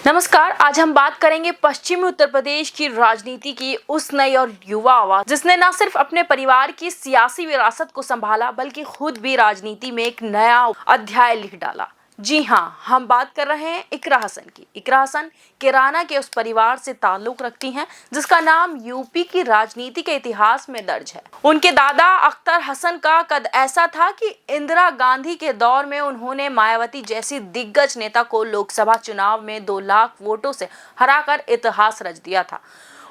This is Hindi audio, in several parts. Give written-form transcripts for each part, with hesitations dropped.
नमस्कार। आज हम बात करेंगे पश्चिमी उत्तर प्रदेश की राजनीति की उस नई और युवा आवाज जिसने न सिर्फ अपने परिवार की सियासी विरासत को संभाला बल्कि खुद भी राजनीति में एक नया अध्याय लिख डाला। जी हाँ, हम बात कर रहे हैं इकरा हसन की। इकरा हसन किराना के उस परिवार से ताल्लुक रखती हैं जिसका नाम यूपी की राजनीति के इतिहास में दर्ज है। उनके दादा अख्तर हसन का कद ऐसा था कि इंदिरा गांधी के दौर में उन्होंने मायावती जैसी दिग्गज नेता को लोकसभा चुनाव में 2 लाख वोटों से हराकर इतिहास रच दिया था।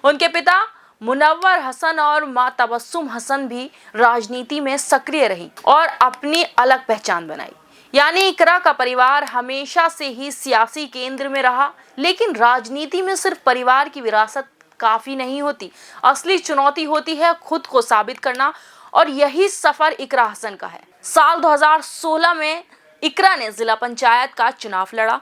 उनके पिता मुनव्वर हसन और मां तबस्सुम हसन भी राजनीति में सक्रिय रही और अपनी अलग पहचान बनाई। यानी इकरा का परिवार हमेशा से ही सियासी केंद्र में रहा। लेकिन राजनीति में सिर्फ परिवार की विरासत काफी नहीं होती, असली चुनौती होती है खुद को साबित करना, और यही सफर इकरा हसन का है। साल 2016 में इकरा ने जिला पंचायत का चुनाव लड़ा,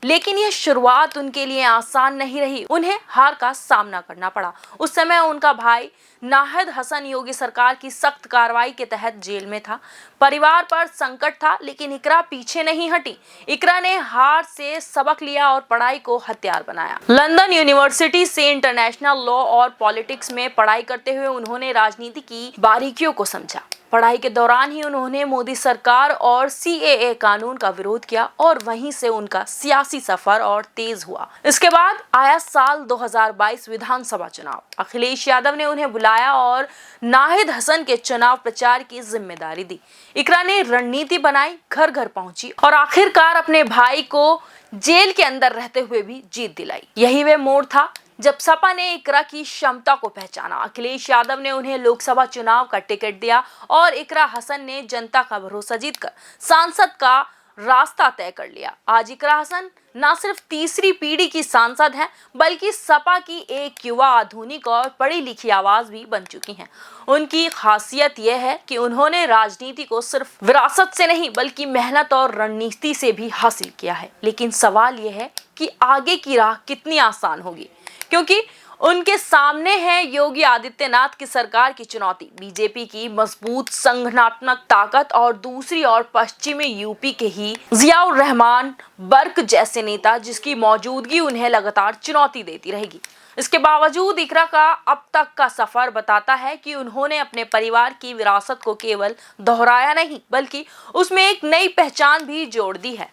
लेकिन यह शुरुआत उनके लिए आसान नहीं रही। उन्हें हार का सामना करना पड़ा। उस समय उनका भाई नाहिद हसन योगी सरकार की सख्त कार्रवाई के तहत जेल में था। परिवार पर संकट था, लेकिन इकरा पीछे नहीं हटी। इकरा ने हार से सबक लिया और पढ़ाई को हथियार बनाया। लंदन यूनिवर्सिटी से इंटरनेशनल लॉ और पॉलिटिक्स में पढ़ाई करते हुए उन्होंने राजनीति की बारीकियों को समझा। पढ़ाई के दौरान ही उन्होंने मोदी सरकार और सीएए कानून का विरोध किया और वहीं से उनका सियासी सफर और तेज हुआ। इसके बाद आया साल 2022 विधानसभा चुनाव। अखिलेश यादव ने उन्हें बुलाया और नाहिद हसन के चुनाव प्रचार की जिम्मेदारी दी। इकरा ने रणनीति बनाई, घर घर पहुंची और आखिरकार अपने भाई को जेल के अंदर रहते हुए भी जीत दिलाई। यही वे मोड़ था जब सपा ने इकरा की क्षमता को पहचाना। अखिलेश यादव ने उन्हें लोकसभा चुनाव का टिकट दिया और इकरा हसन ने जनता का भरोसा जीतकर सांसद का रास्ता तय कर लिया। आज इकरा हसन न सिर्फ तीसरी पीढ़ी की सांसद हैं, बल्कि सपा की एक युवा, आधुनिक और पढ़ी लिखी आवाज भी बन चुकी हैं। उनकी खासियत यह है कि उन्होंने राजनीति को सिर्फ विरासत से नहीं बल्कि मेहनत और रणनीति से भी हासिल किया है। लेकिन सवाल यह है कि आगे की राह कितनी आसान होगी, क्योंकि उनके सामने है योगी आदित्यनाथ की सरकार की चुनौती, बीजेपी की मजबूत संगठनात्मक ताकत और दूसरी ओर पश्चिमी यूपी के ही जियाउर रहमान बर्क जैसे नेता जिसकी मौजूदगी उन्हें लगातार चुनौती देती रहेगी। इसके बावजूद इकरा का अब तक का सफर बताता है कि उन्होंने अपने परिवार की विरासत को केवल दोहराया नहीं बल्कि उसमें एक नई पहचान भी जोड़ दी है।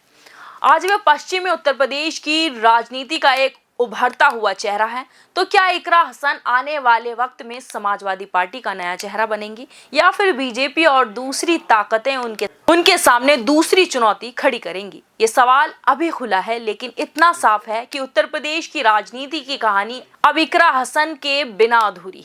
आज वे पश्चिमी उत्तर प्रदेश की राजनीति का एक उभरता हुआ चेहरा है। तो क्या इकरा हसन आने वाले वक्त में समाजवादी पार्टी का नया चेहरा बनेंगी या फिर बीजेपी और दूसरी ताकतें उनके सामने दूसरी चुनौती खड़ी करेंगी? ये सवाल अभी खुला है, लेकिन इतना साफ है कि उत्तर प्रदेश की राजनीति की कहानी अब इकरा हसन के बिना अधूरी है।